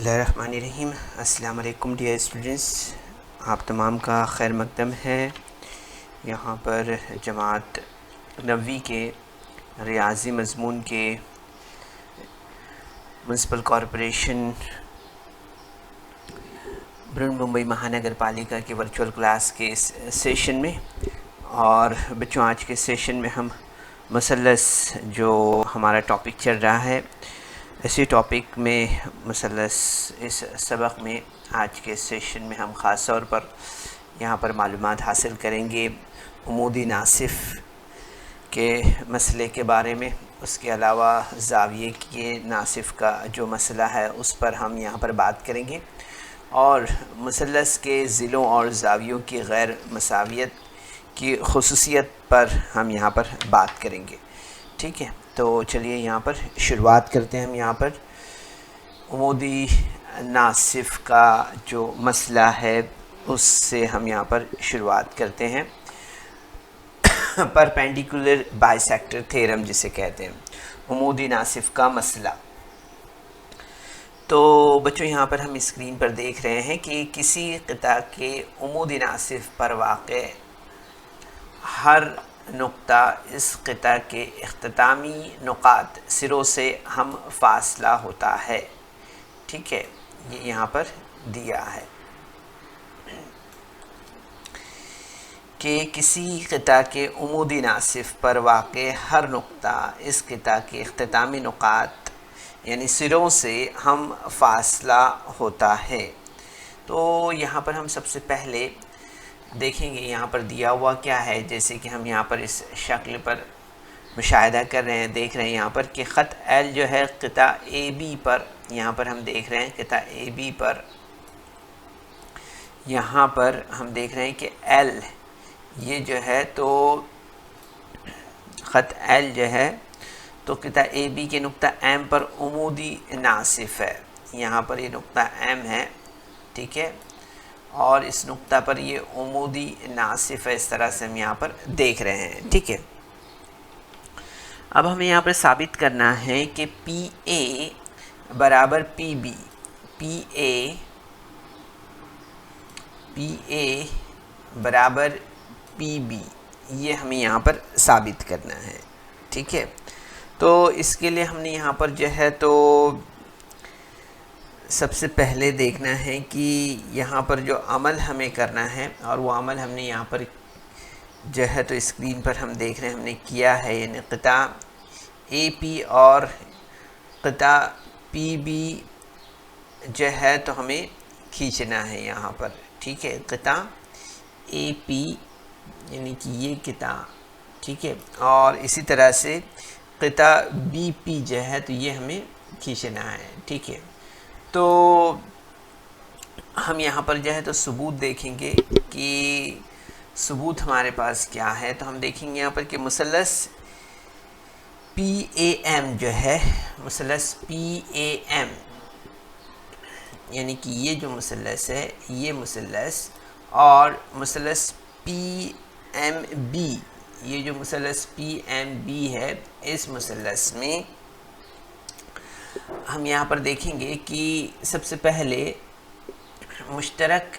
بسم اللہ الرحمن الرحیم۔ السلام علیکم ڈیئر اسٹوڈنٹس، آپ تمام کا خیر مقدم ہے۔ یہاں پر جماعت نویں کے ریاضی مضمون کے میونسپل کارپوریشن برہن ممبئی مہانگر پالیکا کے ورچوئل کلاس کے اس سیشن میں، اور بچوں آج کے سیشن میں ہم مثلث جو ہمارا ٹاپک چل رہا ہے، اسی ٹاپک میں مثلث اس سبق میں آج کے سیشن میں ہم خاص طور پر یہاں پر معلومات حاصل کریں گے عمودی ناصف کے مسئلے کے بارے میں۔ اس کے علاوہ زاویے کے ناصف کا جو مسئلہ ہے اس پر ہم یہاں پر بات کریں گے، اور مثلث کے ضلعوں اور زاویوں کی غیر مساویت کی خصوصیت پر ہم یہاں پر بات کریں گے۔ ٹھیک ہے، تو چلیے یہاں پر شروعات کرتے ہیں۔ ہم یہاں پر عمودی ناصف کا جو مسئلہ ہے اس سے ہم یہاں پر شروعات کرتے ہیں۔ پرپینڈیکولر بائیسیکٹر تھیرم جسے کہتے ہیں، عمودی ناصف کا مسئلہ۔ تو بچوں یہاں پر ہم اسکرین پر دیکھ رہے ہیں کہ کسی قطع کے عمودی ناصف پر واقع ہر نقطہ اس قطع کے اختتامی نقاط سروں سے ہم فاصلہ ہوتا ہے۔ ٹھیک ہے، یہ یہاں پر دیا ہے کہ کسی قطع کے عمودی ناصف پر واقع ہر نقطہ اس قطع کے اختتامی نقاط یعنی سروں سے ہم فاصلہ ہوتا ہے۔ تو یہاں پر ہم سب سے پہلے دیکھیں گے یہاں پر دیا ہوا کیا ہے، جیسے کہ ہم یہاں پر اس شکل پر مشاہدہ کر رہے ہیں، دیکھ رہے ہیں یہاں پر کہ خط ایل جو ہے قطع اے بی پر، یہاں پر ہم دیکھ رہے ہیں قطع اے بی پر، یہاں پر ہم دیکھ رہے ہیں کہ ایل یہ جو ہے تو خط ایل جو ہے تو قطع اے بی کے نقطہ ایم پر عمودی ناصف ہے۔ یہاں پر یہ نقطہ ایم ہے، ٹھیک ہے، اور اس نقطہ پر یہ عمودی ناصف ہے، اس طرح سے ہم یہاں پر دیکھ رہے ہیں۔ ٹھیک ہے، اب ہمیں یہاں پر ثابت کرنا ہے کہ پی اے برابر پی بی، پی اے برابر پی بی، یہ ہمیں یہاں پر ثابت کرنا ہے۔ ٹھیک ہے، تو اس کے لیے ہم نے یہاں پر جو ہے تو سب سے پہلے دیکھنا ہے کہ یہاں پر جو عمل ہمیں کرنا ہے، اور وہ عمل ہم نے یہاں پر جو ہے تو اسکرین پر ہم دیکھ رہے ہیں ہم نے کیا ہے، یعنی قطع اے پی اور قطع پی بی جو ہے تو ہمیں کھینچنا ہے یہاں پر۔ ٹھیک ہے، قطع اے پی یعنی کہ یہ قطع، ٹھیک ہے، اور اسی طرح سے قطع بی پی جو ہے تو یہ ہمیں کھینچنا ہے۔ ٹھیک ہے، تو ہم یہاں پر جو ہے تو ثبوت دیکھیں گے کہ ثبوت ہمارے پاس کیا ہے۔ تو ہم دیکھیں گے یہاں پر کہ مثلث پی اے ایم جو ہے، مثلث پی اے ایم یعنی کہ یہ جو مثلث ہے یہ مثلث، اور مثلث پی ایم بی، یہ جو مثلث پی ایم بی ہے، اس مثلث میں ہم یہاں پر دیکھیں گے کہ سب سے پہلے مشترک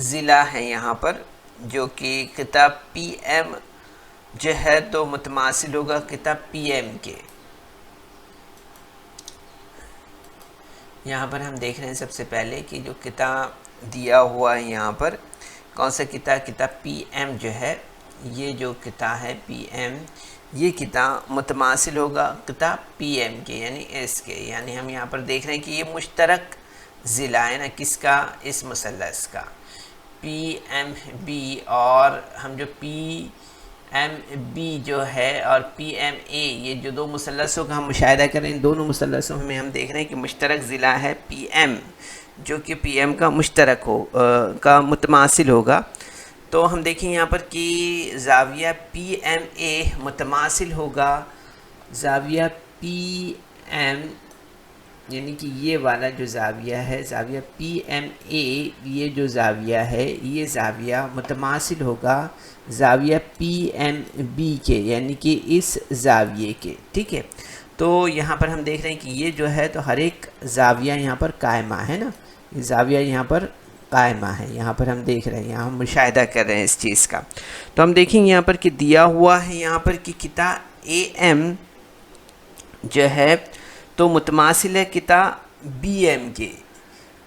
ضلع ہے یہاں پر، جو کہ قطع پی ایم جو ہے تو متماثل ہوگا قطع پی ایم کے۔ یہاں پر ہم دیکھ رہے ہیں سب سے پہلے کہ جو قطع دیا ہوا ہے یہاں پر کون سا قطع، قطع پی ایم جو ہے، یہ جو قطع ہے پی ایم، یہ قطع متماثل ہوگا قطع پی ایم کے یعنی اس کے، یعنی ہم یہاں پر دیکھ رہے ہیں کہ یہ مشترک ضلع ہے نا کس کا، اس مثلث کا، پی ایم بی، اور ہم جو پی ایم بی جو ہے اور پی ایم اے، یہ جو دو مثلثوں کا ہم مشاہدہ کریں، ان دونوں مثلثوں میں ہم دیکھ رہے ہیں کہ مشترک ضلع ہے پی ایم، جو کہ پی ایم کا مشترک کا متماثل ہوگا۔ تو ہم دیکھیں یہاں پر کہ زاویہ پی ایم اے متماثل ہوگا زاویہ پی ایم، یعنی کہ یہ والا جو زاویہ ہے زاویہ پی ایم اے، یہ جو زاویہ ہے یہ زاویہ متماثل ہوگا زاویہ پی ایم بی کے، یعنی کہ اس زاویے کے۔ ٹھیک ہے، تو یہاں پر ہم دیکھ رہے ہیں کہ یہ جو ہے تو ہر ایک زاویہ یہاں پر قائمہ ہے نا، یہ زاویہ یہاں پر قائمہ ہے، یہاں پر ہم دیکھ رہے ہیں، یہاں ہم مشاہدہ کر رہے ہیں اس چیز کا. تو ہم دیکھیں گے یہاں پر کہ دیا ہوا ہے یہاں پر کہ کتا اے ایم جو ہے تو متماثل ہے کتا بی ایم کے.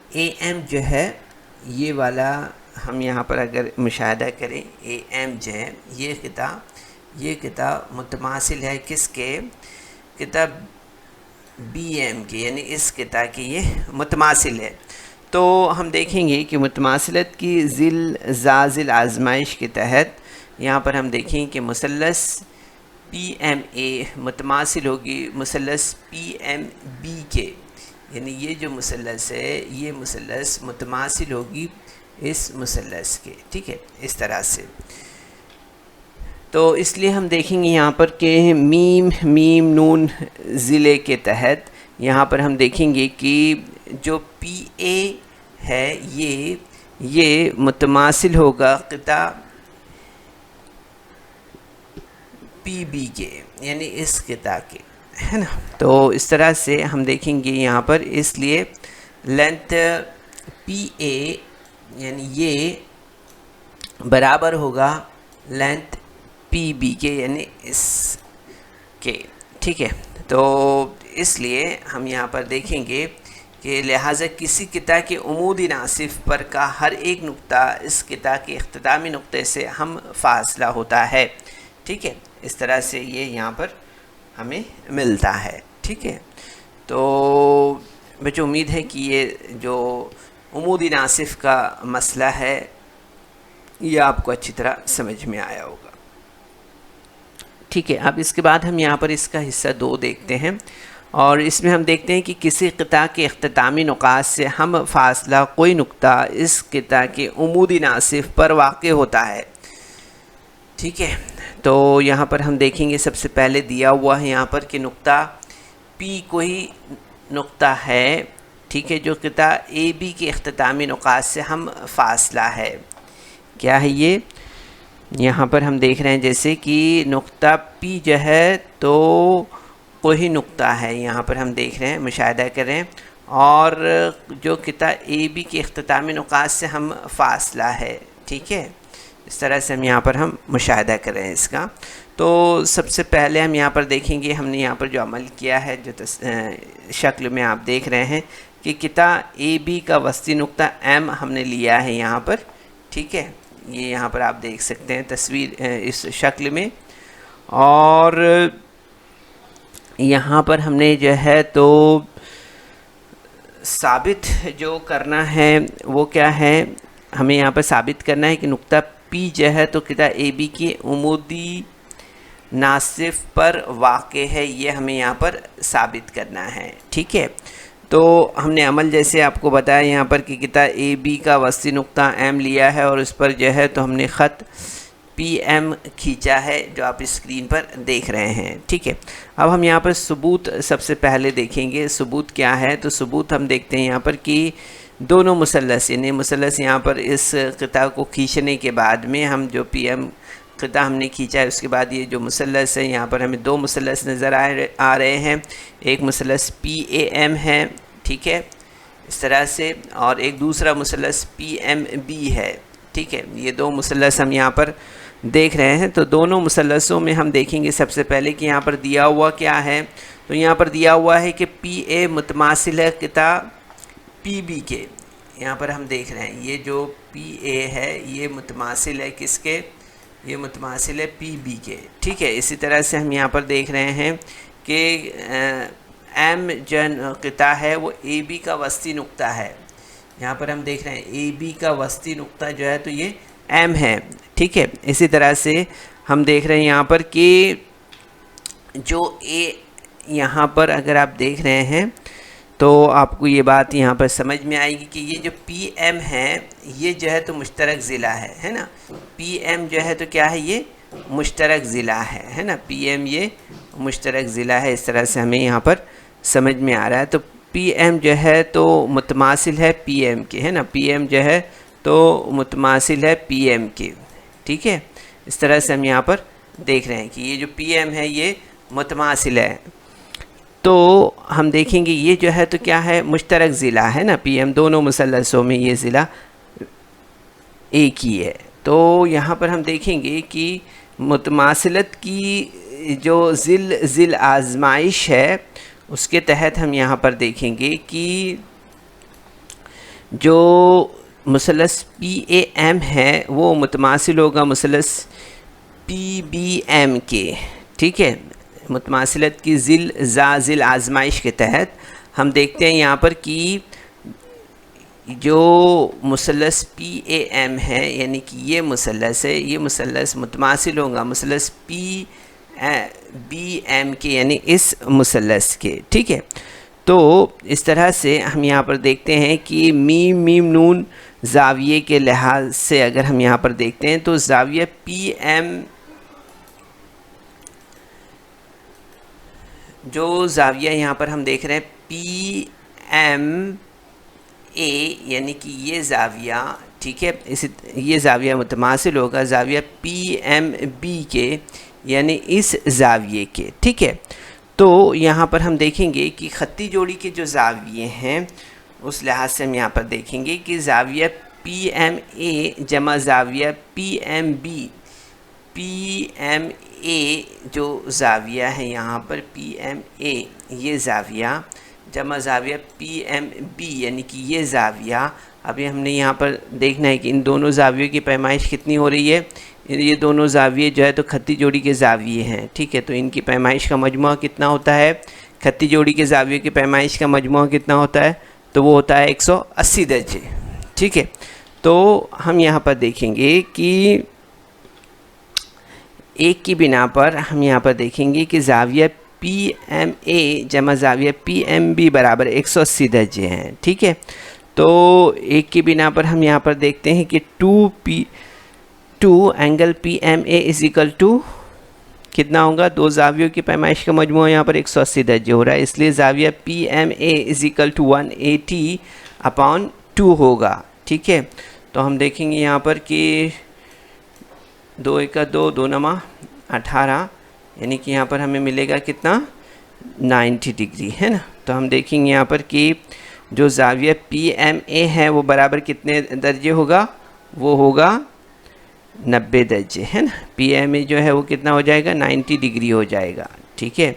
اے ایم جو ہے یہ والا ہم یہاں پر اگر مشاہدہ کریں، اے ایم جو ہے یہ کتا متماثل ہے کس کے؟ کتا بی ایم کے، یعنی اس کتا کے یہ متماثل ہے. تو ہم دیکھیں گے کہ متماثلت کی ذیل آزمائش کے تحت یہاں پر ہم دیکھیں کہ مثلث پی ایم اے متماثل ہوگی مثلث پی ایم بی کے، یعنی یہ جو مثلث ہے یہ مثلث متماثل ہوگی اس مثلث کے. ٹھیک ہے، اس طرح سے. تو اس لیے ہم دیکھیں گے یہاں پر کہ میم نون ضلع کے تحت یہاں پر ہم دیکھیں گے کہ جو پی اے ہے یہ متماثل ہوگا قطع پی بی کے، یعنی اس قطع کے، ہے نا. تو اس طرح سے ہم دیکھیں گے یہاں پر، اس لیے لینتھ پی اے یعنی یہ برابر ہوگا لینتھ پی بی کے، یعنی اس کے. ٹھیک ہے، تو اس لیے ہم یہاں پر دیکھیں گے کہ لہٰذا کسی قطع کے عمودی ناصف پر کا ہر ایک نقطہ اس قطع کے اختتامی نقطے سے ہم فاصلہ ہوتا ہے. ٹھیک ہے، اس طرح سے یہ یہاں پر ہمیں ملتا ہے. ٹھیک ہے، تو مجھے امید ہے کہ یہ جو عمودی ناصف کا مسئلہ ہے یہ آپ کو اچھی طرح سمجھ میں آیا ہوگا. ٹھیک ہے، اب اس کے بعد ہم یہاں پر اس کا حصہ 2 دیکھتے ہیں، اور اس میں ہم دیکھتے ہیں کہ کسی قطع کے اختتامی نقاط سے ہم فاصلہ کوئی نقطہ اس قطع کے عمودی ناصف پر واقع ہوتا ہے. ٹھیک ہے، تو یہاں پر ہم دیکھیں گے سب سے پہلے دیا ہوا ہے یہاں پر کہ نقطہ پی کوئی نقطہ ہے. ٹھیک ہے، جو قطع اے بی کے اختتامی نقاط سے ہم فاصلہ ہے. کیا ہے یہ؟ یہاں پر ہم دیکھ رہے ہیں جیسے کہ نقطہ پی جو ہے تو کوئی نقطہ ہے، یہاں پر ہم دیکھ رہے ہیں، مشاہدہ کر رہے ہیں، اور جو قطع اے بی کے اختتامی نقاط سے ہم فاصلہ ہے. ٹھیک ہے، اس طرح سے ہم یہاں پر ہم مشاہدہ کر رہے ہیں اس کا. تو سب سے پہلے ہم یہاں پر دیکھیں گے، ہم نے یہاں پر جو عمل کیا ہے، جو شکل میں آپ دیکھ رہے ہیں کہ قطع اے بی کا وسطی نقطہ ایم ہم نے لیا ہے یہاں پر. ٹھیک ہے، یہ یہاں پر آپ دیکھ سکتے ہیں تصویر اس شکل میں، اور یہاں پر ہم نے جو ہے تو ثابت جو کرنا ہے وہ کیا ہے، ہمیں یہاں پر ثابت کرنا ہے کہ نقطہ پی جو ہے تو قطع اے بی کے عمودی ناصف پر واقع ہے، یہ ہمیں یہاں پر ثابت کرنا ہے. ٹھیک ہے، تو ہم نے عمل جیسے آپ کو بتایا یہاں پر کہ قطع اے بی کا وسطی نقطہ ایم لیا ہے اور اس پر جو ہے تو ہم نے خط پی ایم کھینچا ہے جو آپ اسکرین پر دیکھ رہے ہیں. ٹھیک ہے، اب ہم یہاں پر ثبوت سب سے پہلے دیکھیں گے. ثبوت کیا ہے؟ تو ثبوت ہم دیکھتے ہیں یہاں پر کہ دونوں مثلث، یعنی مثلث یہاں پر اس قطع کو کھینچنے کے بعد میں ہم جو پی ایم قطع ہم نے کھینچا ہے، اس کے بعد یہ جو مثلث ہے یہاں پر ہمیں 2 مثلث نظر آ رہے ہیں. ایک مثلث پی اے ایم ہے، ٹھیک ہے، اس طرح سے، اور ایک دوسرا مثلث پی ایم بی ہے. ٹھیک ہے، یہ 2 مثلث ہم یہاں پر دیکھ رہے ہیں. تو دونوں مثلثوں میں ہم دیکھیں گے سب سے پہلے کہ یہاں پر دیا ہوا کیا ہے. تو یہاں پر دیا ہوا ہے کہ پی اے متماثل ہے قطع پی بی کے. یہاں پر ہم دیکھ رہے ہیں یہ جو پی اے ہے یہ متماثل ہے کس کے؟ یہ متماثل ہے پی بی کے. ٹھیک ہے، اسی طرح سے ہم یہاں پر دیکھ رہے ہیں کہ ایم جو قطع ہے وہ اے بی کا وسطی نقطہ ہے. یہاں پر ہم دیکھ رہے ہیں اے بی کا وسطی نقطہ جو ہے تو یہ ایم ہے. ٹھیک ہے، اسی طرح سے ہم دیکھ رہے ہیں یہاں پر کہ جو اے یہاں پر اگر آپ دیکھ رہے ہیں تو آپ کو یہ بات یہاں پر سمجھ میں آئے گی کہ یہ جو پی ایم ہے یہ جو ہے تو مشترک ضلع ہے نا. پی ایم جو ہے تو کیا ہے؟ یہ مشترک ضلع ہے نا. پی ایم یہ مشترک ضلع ہے. اس طرح سے ہمیں یہاں پر سمجھ میں آ رہا ہے. تو پی ایم جو ہے تو متماثل ہے پی ایم کے، ہے نا. پی ایم جو ہے تو متماثل ہے پی ایم کے. ٹھیک ہے، اس طرح سے ہم یہاں پر دیکھ رہے ہیں کہ یہ جو پی ایم ہے یہ متماثل ہے. تو ہم دیکھیں گے یہ جو ہے تو کیا ہے، مشترک ضلع ہے نا، پی ایم دونوں مثلثوں میں یہ ضلع ایک ہی ہے. تو یہاں پر ہم دیکھیں گے کہ متماثلت کی جو ذیل آزمائش ہے اس کے تحت ہم یہاں پر دیکھیں گے کہ جو مثلث پی اے ایم ہے وہ متماثل ہوگا مثلث پی بی ایم کے. ٹھیک ہے، متماثلت کی ذیل آزمائش کے تحت ہم دیکھتے ہیں یہاں پر کہ جو مثلث پی اے ایم ہے یعنی کہ یہ مثلث ہے، یہ مثلث متماثل ہوگا مثلث پی بی ایم کے یعنی اس مثلث کے. ٹھیک ہے، تو اس طرح سے ہم یہاں پر دیکھتے ہیں کہ میم نون زاویے کے لحاظ سے اگر ہم یہاں پر دیکھتے ہیں تو زاویہ پی ایم، جو زاویہ یہاں پر ہم دیکھ رہے ہیں پی ایم اے یعنی کہ یہ زاویہ، ٹھیک ہے، یہ زاویہ متماثل ہوگا زاویہ پی ایم بی کے یعنی اس زاویے کے. ٹھیک ہے، تو یہاں پر ہم دیکھیں گے کہ خطی جوڑی کے جو زاویے ہیں اس لحاظ سے ہم یہاں پر دیکھیں گے کہ زاویہ پی ایم اے جمع زاویہ P M B, P M A جو زاویہ ہے یہاں پر پی ایم اے یہ زاویہ جمع زاویہ پی ایم بی یعنی کہ یہ زاویہ. ابھی ہم نے یہاں پر دیکھنا ہے کہ ان دونوں زاویوں کی پیمائش کتنی ہو رہی ہے. یہ دونوں زاویے جو ہے تو خطی جوڑی کے زاویے ہیں. ٹھیک ہے، تو ان کی پیمائش کا مجموعہ کتنا ہوتا ہے، خطی جوڑی کے زاویوں کی پیمائش کا مجموعہ کتنا ہوتا ہے، تو وہ ہوتا ہے 180 درجے. ٹھیک ہے، تو ہم یہاں پر دیکھیں گے کہ ایک کی بنا پر ہم یہاں پر دیکھیں گے کہ زاویہ پی ایم اے جمع زاویہ پی ایم بی برابر 180 درجے ہیں. ٹھیک ہے، تو ایک کی بنا پر ہم یہاں پر دیکھتے ہیں کہ 2 angle P M A is equal to کتنا ہوگا، دو زاویوں کی پیمائش کا مجموعہ یہاں پر 180 درجے ہو رہا ہے، اس لیے زاویہ P M A is equal to 180/2 ہوگا. ٹھیک ہے، تو ہم دیکھیں گے یہاں پر کہ 2 × 2 2 × 18 یعنی کہ یہاں پر ہمیں ملے گا کتنا 90 ڈگری ہے نا. تو ہم دیکھیں گے یہاں پر کہ جو زاویہ پی ایم اے ہے وہ برابر کتنے درجے ہوگا، وہ ہوگا 90 درجے ہے نا. پی ایم اے جو ہے وہ کتنا ہو جائے گا 90 ڈگری ہو جائے گا. ٹھیک ہے،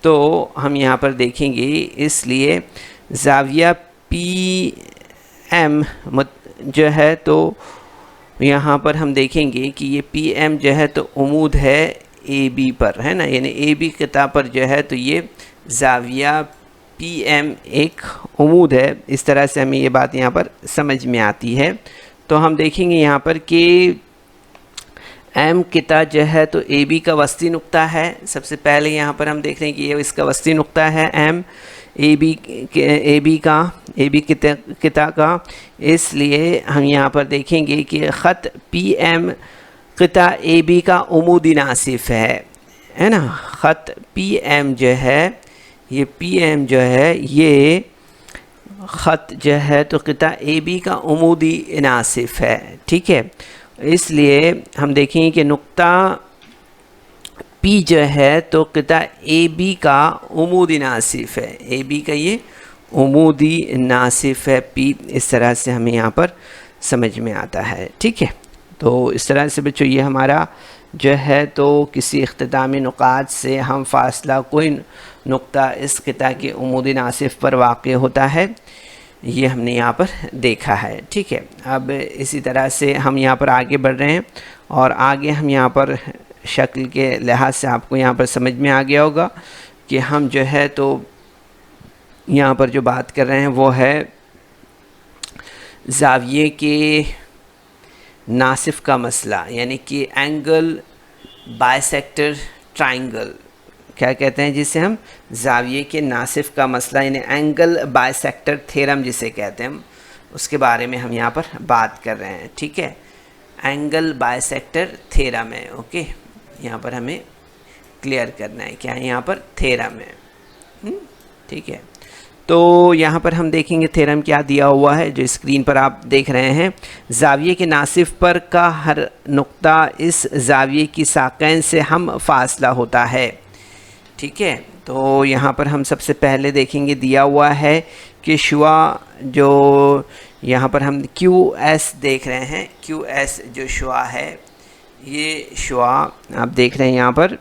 تو ہم یہاں پر دیکھیں گے اس لیے زاویہ پی ایم جو ہے تو یہاں پر ہم دیکھیں گے کہ یہ پی ایم جو ہے تو عمود ہے اے بی پر ہے نا، یعنی اے بی خطہ پر جو ہے تو یہ زاویہ پی ایم ایک عمود ہے. اس طرح سے ہمیں یہ بات یہاں پر سمجھ میں آتی ہے. تو ہم دیکھیں گے یہاں پر کہ ایم قطع جو ہے تو اے بی کا وسطی نقطہ ہے. سب سے پہلے یہاں پر ہم دیکھ رہے ہیں کہ یہ اس کا وسطی نقطہ ہے ایم اے بی قطع کا. اس لیے ہم یہاں پر دیکھیں گے کہ خط پی ایم قطع اے بی کا عمودی ناصف ہے نا. خط پی ایم جو ہے یہ پی ایم جو ہے یہ خط جو ہے تو قطع اے بی کا عمودی ناصف ہے. ٹھیک ہے، اس لیے ہم دیکھیں کہ نقطہ پی جو ہے تو قطع اے بی کا عمودی ناصف ہے، اے بی کا یہ عمودی ناصف ہے پی. اس طرح سے ہمیں یہاں پر سمجھ میں آتا ہے. ٹھیک ہے، تو اس طرح سے بچوں یہ ہمارا جو ہے تو کسی اختتامی نقاط سے ہم فاصلہ کوئی نقطہ اس قطع کے عمودی ناصف پر واقع ہوتا ہے، یہ ہم نے یہاں پر دیکھا ہے. ٹھیک ہے، اب اسی طرح سے ہم یہاں پر آگے بڑھ رہے ہیں اور آگے ہم یہاں پر شکل کے لحاظ سے آپ کو یہاں پر سمجھ میں آ گیا ہوگا کہ ہم جو ہے تو یہاں پر جو بات کر رہے ہیں وہ ہے زاویے کے ناصف کا مسئلہ، یعنی کہ اینگل بائیسیکٹر ٹرائنگل کیا کہتے ہیں جسے ہم زاویے کے ناصف کا مسئلہ یعنی اینگل بائیسیکٹر تھیرم جسے کہتے ہیں، اس کے بارے میں ہم یہاں پر بات کر رہے ہیں. ٹھیک ہے، اینگل بائیسیکٹر تھیرم ہے. اوکے، یہاں پر ہمیں کلیئر کرنا ہے کیا ہے یہاں پر تھیرم ہے. ٹھیک ہے، تو یہاں پر ہم دیکھیں گے تھیرم کیا دیا ہوا ہے جو اسکرین پر آپ دیکھ رہے ہیں. زاویے کے ناصف پر کا ہر نقطہ اس زاویے کی ساقین سے ہم فاصلہ ہوتا ہے. ٹھیک ہے، تو یہاں پر ہم سب سے پہلے دیکھیں گے دیا ہوا ہے کہ شعاع جو یہاں پر ہم کیو ایس دیکھ رہے ہیں، کیو ایس جو شعاع ہے، یہ شعاع آپ دیکھ رہے ہیں یہاں پر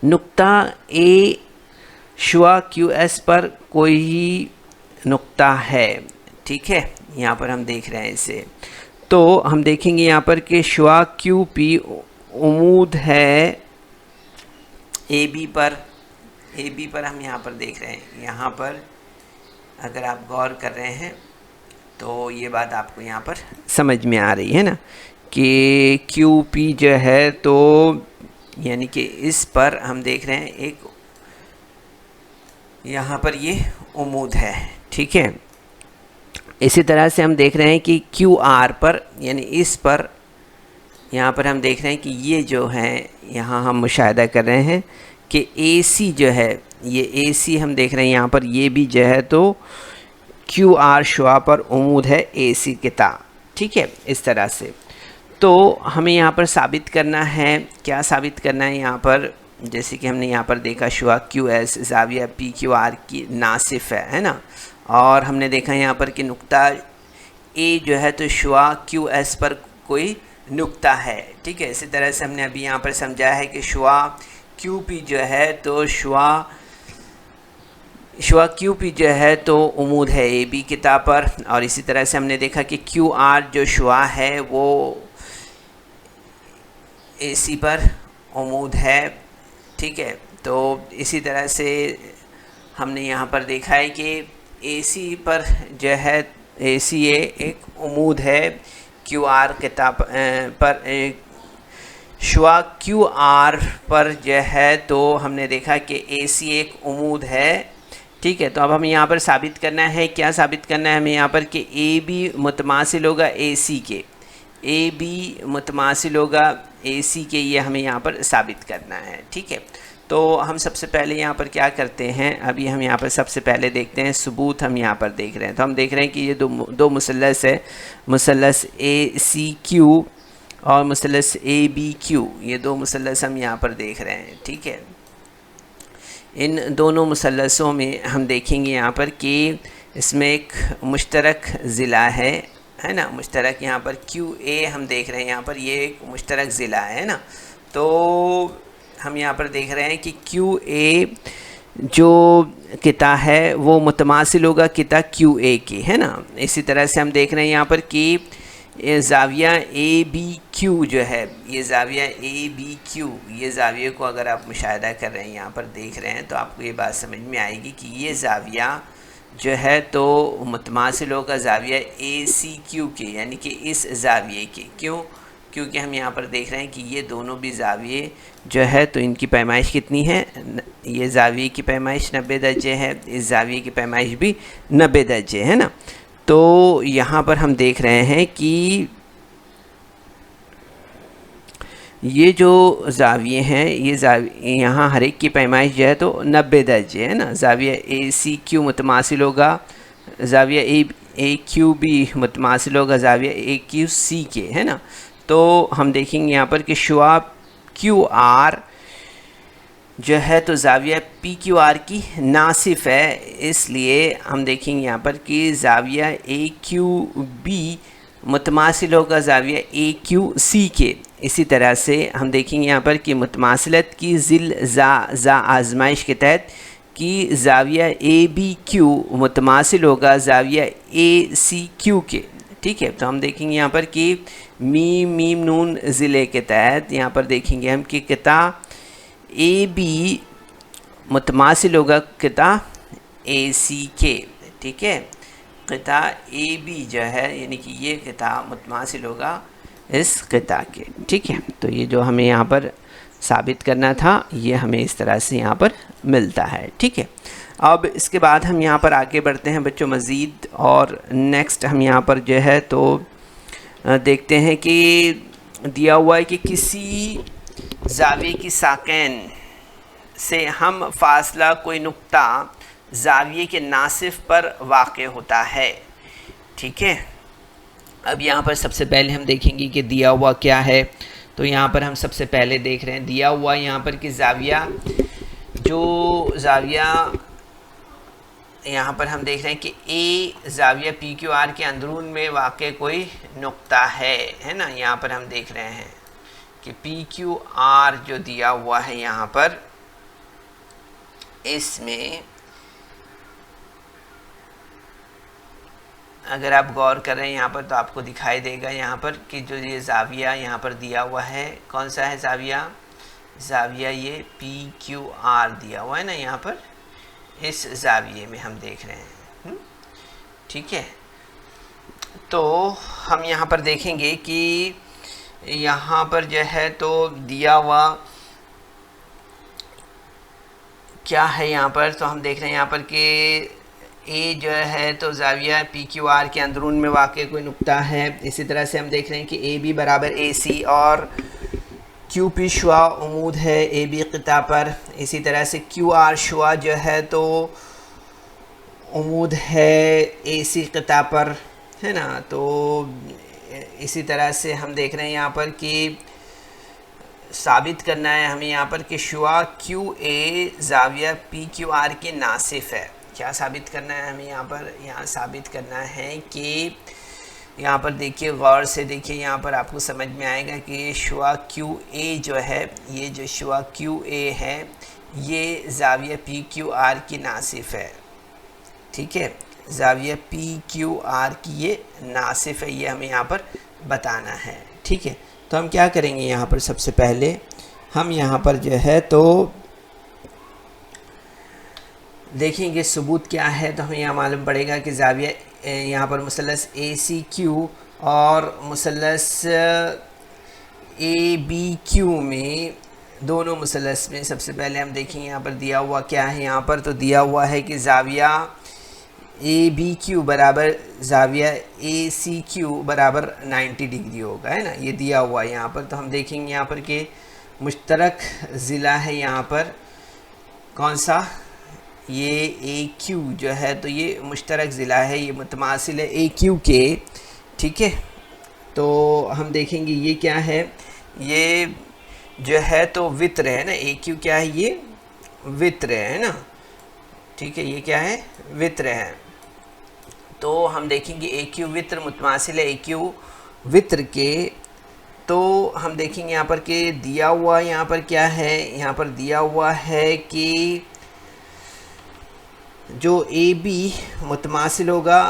نقطہ اے شعاع کیو ایس پر کوئی نقطہ ہے، ٹھیک ہے، یہاں پر ہم دیکھ رہے ہیں اسے. تو ہم دیکھیں گے یہاں پر کہ شعاع کیو پی عمود ہے اے بی پر. اے بی پر ہم یہاں پر دیکھ رہے ہیں، یہاں پر اگر آپ غور کر رہے ہیں تو یہ بات آپ کو یہاں پر سمجھ میں آ رہی ہے نا کہ کیو پی جو ہے تو یعنی کہ اس پر ہم دیکھ رہے ہیں ایک یہاں پر یہ عمود ہے، ٹھیک ہے. اسی طرح سے ہم دیکھ رہے ہیں کہ کیو آر پر یعنی اس پر یہاں پر ہم دیکھ رہے ہیں کہ یہ جو ہے یہاں ہم مشاہدہ کر رہے ہیں کہ اے سی جو ہے، یہ اے سی ہم دیکھ رہے ہیں یہاں پر یہ بھی جو ہے تو کیو آر شعاع پر عمود ہے اے سی قطع، ٹھیک ہے. اس طرح سے تو ہمیں یہاں پر ثابت کرنا ہے، کیا ثابت کرنا ہے یہاں پر، جیسے کہ ہم نے یہاں پر دیکھا شعاع کیو ایس زاویہ پی کیو آر کی ناصف ہے نا، اور ہم نے دیکھا یہاں پر کہ نقطہ اے جو ہے تو شعاع کیو ایس پر کوئی نقطہ ہے، ٹھیک ہے. اسی طرح سے ہم نے ابھی یہاں پر سمجھا ہے کہ شعاع کیو پی جو ہے تو شعاع کیو پی جو ہے تو عمود ہے اے بی قطع پر، اور اسی طرح سے ہم نے دیکھا کہ کیو آر جو شعاع ہے وہ اے سی پر عمود ہے، ٹھیک ہے. تو اسی طرح سے ہم نے یہاں پر دیکھا ہے کہ اے سی پر جو ہے اے سی ایک عمود ہے کیو آر قطع پر، شعاع کیو آر پر جو ہے تو ہم نے دیکھا کہ اے سی ایک عمود ہے، ٹھیک ہے. تو اب ہمیں یہاں پر ثابت کرنا ہے، کیا ثابت کرنا ہے ہمیں یہاں پر کہ اے بی متماثل ہوگا اے سی کے، اے بی متماثل ہوگا اے سی کے، یہ ہمیں یہاں پر ثابت کرنا ہے، ٹھیک ہے. تو ہم سب سے پہلے یہاں پر کیا کرتے ہیں، ابھی ہم یہاں پر سب سے پہلے دیکھتے ہیں ثبوت. ہم یہاں پر دیکھ رہے ہیں تو ہم دیکھ رہے ہیں کہ یہ دو مثلث ہے، مثلث اے سی کیو اور مثلث اے بی کیو، یہ دو مثلث ہم یہاں پر دیکھ رہے ہیں، ٹھیک ہے. ان دونوں مثلثوں میں ہم دیکھیں گے یہاں پر کہ اس میں ایک مشترک ضلع ہے نا، مشترک یہاں پر کیو اے ہم دیکھ رہے ہیں، یہاں پر یہ ایک مشترک ضلع ہے نا. تو ہم یہاں پر دیکھ رہے ہیں کہ کیو اے جو قطع ہے وہ متماثل ہوگا قطع کیو اے کے، ہے نا. اسی طرح سے ہم دیکھ رہے ہیں یہاں پر کہ زاویہ اے بی کیو جو ہے، یہ زاویہ اے بی کیو، یہ زاویے کو اگر آپ مشاہدہ کر رہے ہیں یہاں پر دیکھ رہے ہیں تو آپ کو یہ بات سمجھ میں آئے گی کہ یہ زاویہ جو ہے تو متماثل ہوگا زاویہ اے سی کیو کے، یعنی کہ اس زاویے کے. کیونکہ ہم یہاں پر دیکھ رہے ہیں کہ یہ دونوں بھی زاویے جو ہے تو ان کی پیمائش کتنی ہے، یہ زاویے کی پیمائش 90 درجے ہے، اس زاویے کی پیمائش بھی 90 درجے ہے نا. تو یہاں پر ہم دیکھ رہے ہیں کہ یہ جو زاویے ہیں یہاں ہر ایک کی پیمائش جو ہے تو 90 درجے ہے نا. زاویہ اے سی کیو متماثل ہوگا زاویہ اے کیو بھی متماثل ہوگا زاویہ اے کیو سی کے، ہے نا. تو ہم دیکھیں گے یہاں پر کہ شعاع کیو آر جو ہے تو زاویہ پی کیو آر کی ناصف ہے، اس لیے ہم دیکھیں گے یہاں پر کہ زاویہ اے کیو بی متماثل ہوگا زاویہ اے کیو سی کے. اسی طرح سے ہم دیکھیں گے یہاں پر کہ متماثلت کی ذل زا آزمائش کے تحت کہ زاویہ اے بی کیو متماثل ہوگا زاویہ اے سی کیو کے، ٹھیک ہے. تو ہم دیکھیں گے یہاں پر کہ میم نون ضلع کے تحت یہاں پر دیکھیں گے ہم کہ قطع اے بی متماثل ہوگا قطع اے سی کے، ٹھیک ہے. قطع اے بی جو ہے یعنی کہ یہ قطع متماثل ہوگا اس قطع کے، ٹھیک ہے. تو یہ جو ہمیں یہاں پر ثابت کرنا تھا یہ ہمیں اس طرح سے یہاں پر ملتا ہے، ٹھیک ہے. اب اس کے بعد ہم یہاں پر آگے بڑھتے ہیں بچوں مزید، اور نیکسٹ ہم یہاں پر جو ہے تو دیکھتے ہیں کہ دیا ہوا ہے کہ کسی زاویے کی ساکین سے ہم فاصلہ کوئی نقطہ زاویے کے ناصف پر واقع ہوتا ہے، ٹھیک ہے. اب یہاں پر سب سے پہلے ہم دیکھیں گے کہ دیا ہوا کیا ہے. تو یہاں پر ہم سب سے پہلے دیکھ رہے ہیں دیا ہوا یہاں پر کہ زاویہ جو زاویہ یہاں پر ہم دیکھ رہے ہیں کہ اے زاویہ پی کیو آر کے اندرون میں واقع کوئی نقطہ ہے نا. یہاں پر ہم دیکھ رہے ہیں کہ پی کیو آر جو دیا ہوا ہے یہاں پر، اس میں اگر آپ غور کر رہے ہیں یہاں پر تو آپ کو دکھائی دے گا یہاں پر کہ جو یہ زاویہ یہاں پر دیا ہوا ہے، کون سا ہے زاویہ یہ پی کیو آر دیا ہوا ہے نا یہاں پر، اس زاویے میں ہم دیکھ رہے ہیں. ٹھیک ہے، تو ہم یہاں پر دیکھیں گے کہ یہاں پر جو ہے تو دیا ہوا کیا ہے یہاں پر. تو ہم دیکھ رہے ہیں یہاں پر کہ اے جو ہے تو زاویہ پی کیو آر کے اندرون میں واقع کوئی نقطہ ہے. اسی طرح سے ہم دیکھ رہے ہیں کہ اے بی برابر اے سی اور کیو پی شعاع عمود ہے اے بی قطع پر. اسی طرح سے کیو آر شعاع جو ہے تو عمود ہے اے سی قطع پر، ہے نا. تو اسی طرح سے ہم دیکھ رہے ہیں یہاں پر کہ ثابت کرنا ہے ہمیں یہاں پر کہ شعاع کیو اے زاویہ پی کیو آر کے ناصف ہے. کیا ثابت کرنا ہے ہمیں یہاں ثابت کرنا ہے کہ یہاں پر دیکھیے، غور سے دیکھیے، یہاں پر آپ کو سمجھ میں آئے گا کہ شعاع کیو اے جو ہے، یہ جو شعاع کیو اے ہے یہ زاویہ پی کیو آر کی ناصف ہے. ٹھیک ہے، زاویہ پی کیو آر کی یہ ناصف ہے، یہ ہمیں یہاں پر بتانا ہے. ٹھیک ہے، تو ہم کیا کریں گے یہاں پر، سب سے پہلے ہم یہاں پر جو ہے تو دیکھیں گے ثبوت کیا ہے. تو ہمیں یہاں معلوم پڑے گا کہ زاویہ یہاں پر مثلث اے سی کیو اور مثلث اے بی کیو میں، دونوں مثلث میں سب سے پہلے ہم دیکھیں یہاں پر دیا ہوا کیا ہے. یہاں پر تو دیا ہوا ہے کہ زاویہ اے بی کیو برابر زاویہ اے سی کیو برابر 90 ڈگری ہوگا، ہے نا. یہ دیا ہوا ہے یہاں پر. تو ہم دیکھیں گے یہاں پر کہ مشترک ضلع ہے یہاں پر کون سا، یہ اے کیو جو ہے تو یہ مشترک ضلع ہے، یہ متماثل ہے اے کیو کے. ٹھیک ہے، تو ہم دیکھیں گے یہ کیا ہے، یہ جو ہے تو وتر ہے نا. اے کیو کیا ہے، یہ وتر ہے نا. ٹھیک ہے، یہ کیا ہے، وتر ہے. تو ہم دیکھیں گے اے کیو وتر متماثل ہے اے کیو وتر کے. تو ہم دیکھیں گے یہاں پر کہ دیا ہوا یہاں پر کیا ہے، یہاں پر دیا ہوا ہے کہ جو اے بی متماثل ہوگا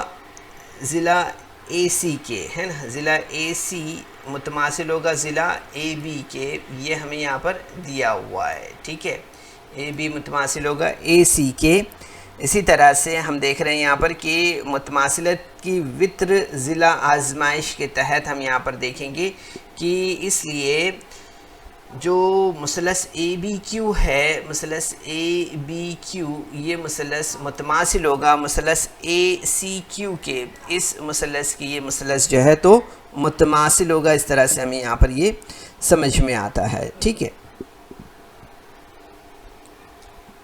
ضلع اے سی کے، ہے نا. ضلع اے سی متماثل ہوگا ضلع اے بی کے، یہ ہمیں یہاں پر دیا ہوا ہے. ٹھیک ہے، اے بی متماثل ہوگا اے سی کے. اسی طرح سے ہم دیکھ رہے ہیں یہاں پر کہ متماثلت کی وتر ضلع آزمائش کے تحت ہم یہاں پر دیکھیں گے کہ اس لیے جو مثلث اے بی کیو ہے، مثلث اے بی کیو، یہ مثلث متماثل ہوگا مثلث اے سی کیو کے. اس مثلث کی یہ مثلث جو ہے تو متماثل ہوگا. اس طرح سے ہمیں یہاں پر یہ سمجھ میں آتا ہے. ٹھیک ہے،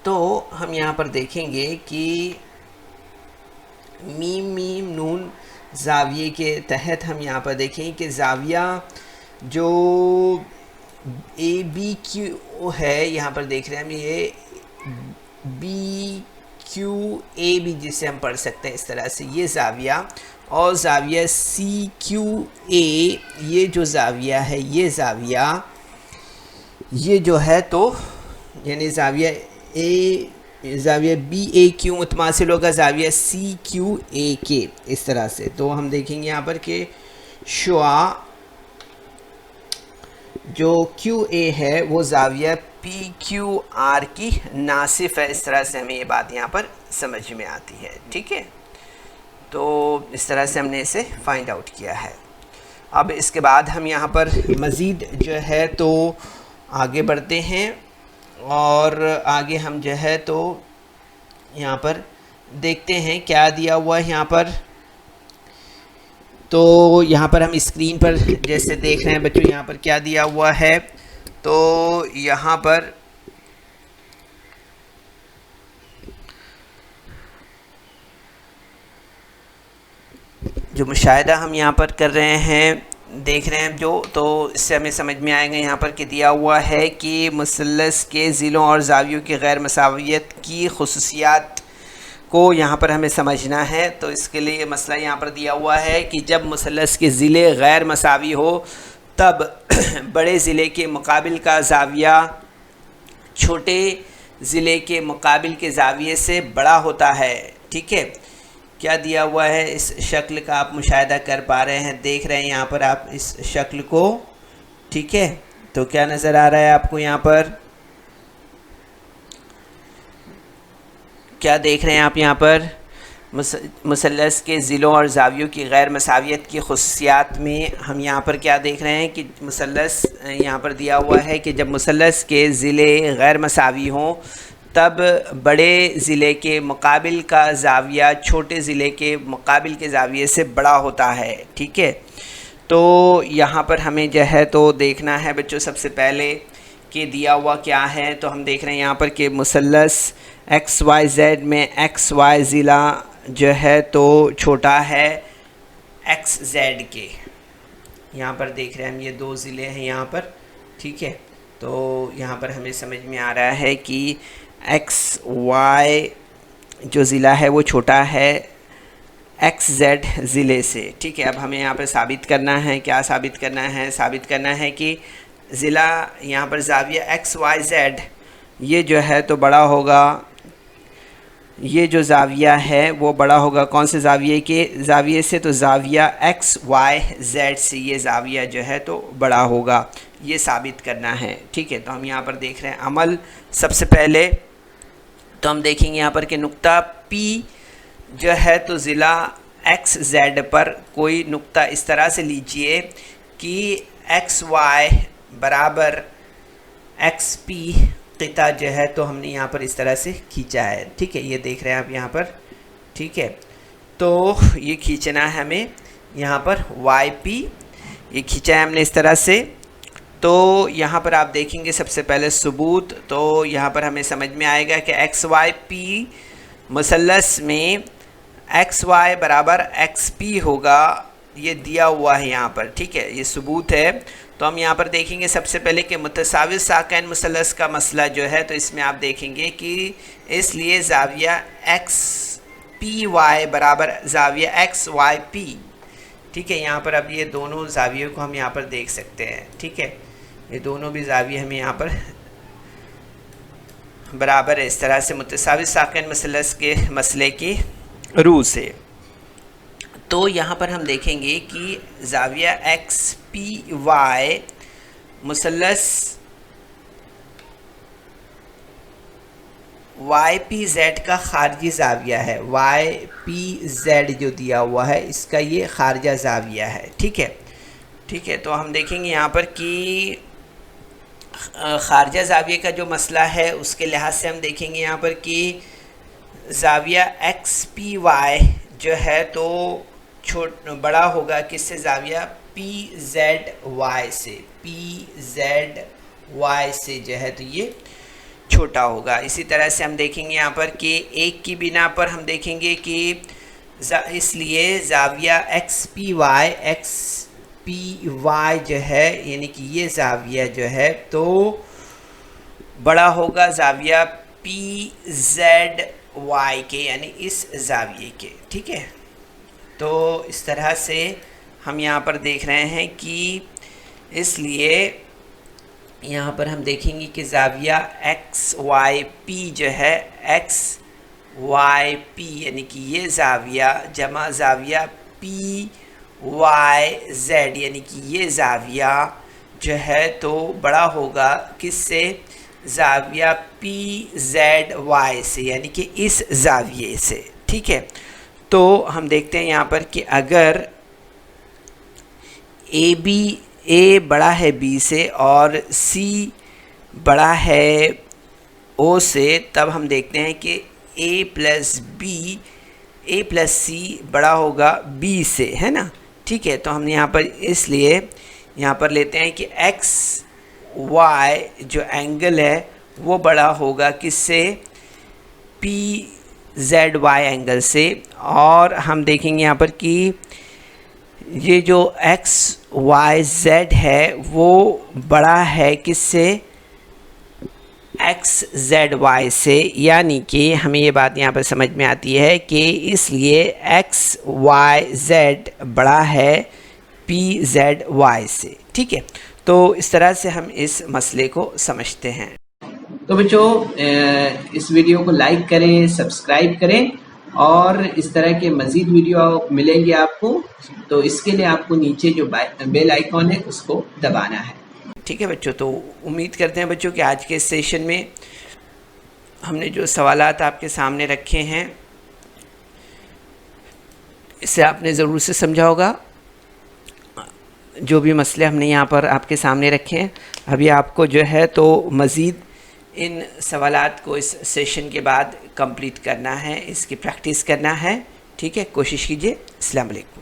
تو ہم یہاں پر دیکھیں گے کہ میم میم نون زاویے کے تحت ہم یہاں پر دیکھیں کہ زاویہ جو اے بی کیو ہے، یہاں پر دیکھ رہے ہیں ہم یہ بی کیو اے بی جسے ہم پڑھ سکتے ہیں اس طرح سے، یہ زاویہ، اور زاویہ سی کیو اے، یہ جو زاویہ ہے یہ زاویہ یہ جو ہے تو یعنی زاویہ بی اے کیو متماثل ہوگا زاویہ سی کیو اے کے. اس طرح سے تو ہم دیکھیں گے یہاں پر کہ شعاع جو کیو اے ہے وہ زاویہ پی کیو آر کی ناصف ہے. اس طرح سے ہمیں یہ بات یہاں پر سمجھ میں آتی ہے. ٹھیک ہے، تو اس طرح سے ہم نے اسے فائنڈ آؤٹ کیا ہے. اب اس کے بعد ہم یہاں پر مزید جو ہے تو آگے بڑھتے ہیں، اور آگے ہم جو ہے تو یہاں پر دیکھتے ہیں کیا دیا ہوا ہے یہاں پر. تو یہاں پر ہم اسکرین پر جیسے دیکھ رہے ہیں بچوں، یہاں پر کیا دیا ہوا ہے، تو یہاں پر جو مشاہدہ ہم یہاں پر کر رہے ہیں، دیکھ رہے ہیں جو، تو اس سے ہمیں سمجھ میں آئے گا یہاں پر کہ دیا ہوا ہے کہ مثلث کے ضلعوں اور زاویوں کی غیر مساویت کی خصوصیات کو یہاں پر ہمیں سمجھنا ہے۔ تو اس کے لیے مسئلہ یہاں پر دیا ہوا ہے کہ جب مثلث کے ضلع غیر مساوی ہو تب بڑے ضلع کے مقابل کا زاویہ چھوٹے ضلع کے مقابل کے زاویے سے بڑا ہوتا ہے۔ ٹھیک ہے، کیا دیا ہوا ہے اس شکل کا آپ مشاہدہ کر پا رہے ہیں، دیکھ رہے ہیں یہاں پر آپ اس شکل کو۔ ٹھیک ہے، تو کیا نظر آ رہا ہے آپ کو یہاں پر، کیا دیکھ رہے ہیں آپ یہاں پر؟ مثلث کے ضلعوں اور زاویوں کی غیر مساویت کی خصوصیات میں ہم یہاں پر کیا دیکھ رہے ہیں کہ مثلث یہاں پر دیا ہوا ہے کہ جب مثلث کے ضلع غیر مساوی ہوں تب بڑے ضلع کے مقابل کا زاویہ چھوٹے ضلع کے مقابل کے زاویے سے بڑا ہوتا ہے۔ ٹھیک ہے، تو یہاں پر ہمیں جو ہے تو دیکھنا ہے بچوں سب سے پہلے کہ دیا ہوا کیا ہے۔ تو ہم دیکھ رہے ہیں یہاں پر کہ مثلث ایکس وائی زیڈ میں ایکس وائی ضلع جو ہے تو چھوٹا ہے ایکس زیڈ کے۔ یہاں پر دیکھ رہے ہیں ہم یہ دو ضلع ہیں یہاں پر۔ ٹھیک ہے، تو یہاں پر ہمیں سمجھ میں آ رہا ہے کہ ایکس وائی جو ضلع ہے وہ چھوٹا ہے ایکس زیڈ ضلع سے۔ ٹھیک ہے، اب ہمیں یہاں پر ثابت کرنا ہے، کیا ثابت کرنا ہے؟ ثابت کرنا ہے کہ ضلع یہاں پر زاویہ ایکس وائی زیڈ یہ جو ہے تو بڑا ہوگا، یہ جو زاویہ ہے وہ بڑا ہوگا کون سے زاویے کے؟ زاویے سے، تو زاویہ ایکس وائی زیڈ سے یہ زاویہ جو ہے تو بڑا ہوگا، یہ ثابت کرنا ہے۔ ٹھیک ہے، تو ہم یہاں پر دیکھ رہے ہیں عمل سب سے پہلے تو ہم دیکھیں گے یہاں پر کہ نقطہ پی جو ہے تو ضلع ایکس زیڈ پر کوئی نقطہ اس طرح سے لیجئے کہ ایکس وائی برابر ایکس پی قطع جو ہے تو ہم نے یہاں پر اس طرح سے کھینچا ہے۔ ٹھیک ہے، یہ دیکھ رہے ہیں آپ یہاں پر۔ ٹھیک ہے، تو یہ کھینچنا ہے ہمیں یہاں پر وائی پی، یہ کھینچا ہے ہم نے اس طرح سے۔ تو یہاں پر آپ دیکھیں گے سب سے پہلے ثبوت، تو یہاں پر ہمیں سمجھ میں آئے گا کہ ایکس وائی پی مثلث میں ایکس وائی برابر ایکس پی ہوگا، یہ دیا ہوا ہے یہاں پر۔ ٹھیک ہے، یہ ثبوت ہے۔ تو ہم یہاں پر دیکھیں گے سب سے پہلے کہ متساوی ساقین مثلث کا مسئلہ جو ہے تو اس میں آپ دیکھیں گے کہ اس لیے زاویہ ایکس پی وائی برابر زاویہ ایکس وائی پی۔ ٹھیک ہے، یہاں پر اب یہ دونوں زاویوں کو ہم یہاں پر دیکھ سکتے ہیں۔ ٹھیک ہے، یہ دونوں بھی زاویہ ہمیں یہاں پر برابر ہے اس طرح سے متساوی ساقین مثلث کے مسئلے کی روح سے۔ تو یہاں پر ہم دیکھیں گے کہ زاویہ ایکس پی وائی مثلث وائی پی زیڈ کا خارجی زاویہ ہے، وائی پی زیڈ جو دیا ہوا ہے اس کا یہ خارجہ زاویہ ہے۔ ٹھیک ہے، ٹھیک ہے، تو ہم دیکھیں گے یہاں پر کہ خارجہ زاویہ کا جو مسئلہ ہے اس کے لحاظ سے ہم دیکھیں گے یہاں پر کہ زاویہ ایکس پی وائی جو ہے تو بڑا ہوگا کس سے؟ زاویہ پی زیڈ وائی سے، پی زیڈ وائی سے جو ہے تو یہ چھوٹا ہوگا۔ اسی طرح سے ہم دیکھیں گے یہاں پر کہ ایک کی بنا پر ہم دیکھیں گے کہ اس لیے زاویہ ایکس پی وائی جو ہے یعنی کہ یہ زاویہ جو ہے تو بڑا ہوگا زاویہ پی زیڈ وائی کے، یعنی اس زاویے کے۔ ٹھیک ہے، تو اس طرح سے ہم یہاں پر دیکھ رہے ہیں کہ اس لیے یہاں پر ہم دیکھیں گے کہ زاویہ ایکس وائی پی جو ہے ایکس وائی پی یعنی کہ یہ زاویہ جمع زاویہ پی وائی زیڈ یعنی کہ یہ زاویہ جو ہے تو بڑا ہوگا کس سے؟ زاویہ پی زیڈ وائی سے، یعنی کہ اس زاویے سے۔ ٹھیک ہے، تو ہم دیکھتے ہیں یہاں پر کہ اگر اے بڑا ہے بی سے اور سی بڑا ہے او سے، تب ہم دیکھتے ہیں کہ اے پلس سی بڑا ہوگا بی سے، ہے نا۔ ٹھیک ہے، تو ہم یہاں پر اس لیے یہاں پر لیتے ہیں کہ ایکس وائی جو اینگل ہے وہ بڑا ہوگا کس سے؟ پی زیڈ وائی اینگل سے۔ اور ہم دیکھیں گے یہاں پر کہ یہ جو ایکس وائی زیڈ ہے وہ بڑا ہے کس سے؟ ایکس زیڈ وائی سے، یعنی کہ ہمیں یہ بات یہاں پر سمجھ میں آتی ہے کہ اس لیے ایکس وائی زیڈ بڑا ہے پی زیڈ وائی سے، ٹھیک ہے؟ تو اس طرح سے ہم اس مسئلے کو سمجھتے ہیں۔ تو بچوں اس ویڈیو کو لائک کریں، سبسکرائب کریں، اور اس طرح کے مزید ویڈیو ملیں گے آپ کو، تو اس کے لیے آپ کو نیچے جو بیل آئیکن ہے اس کو دبانا ہے، ٹھیک ہے بچوں؟ تو امید کرتے ہیں بچوں کہ آج کے سیشن میں ہم نے جو سوالات آپ کے سامنے رکھے ہیں اسے آپ نے ضرور سے سمجھا ہوگا۔ جو بھی مسئلے ہم نے یہاں پر آپ کے سامنے رکھے ہیں، ابھی آپ کو جو ہے تو مزید ان سوالات کو اس سیشن کے بعد کمپلیٹ کرنا ہے، اس کی پریکٹس کرنا ہے، ٹھیک ہے؟ کوشش کیجیے۔ السلام علیکم۔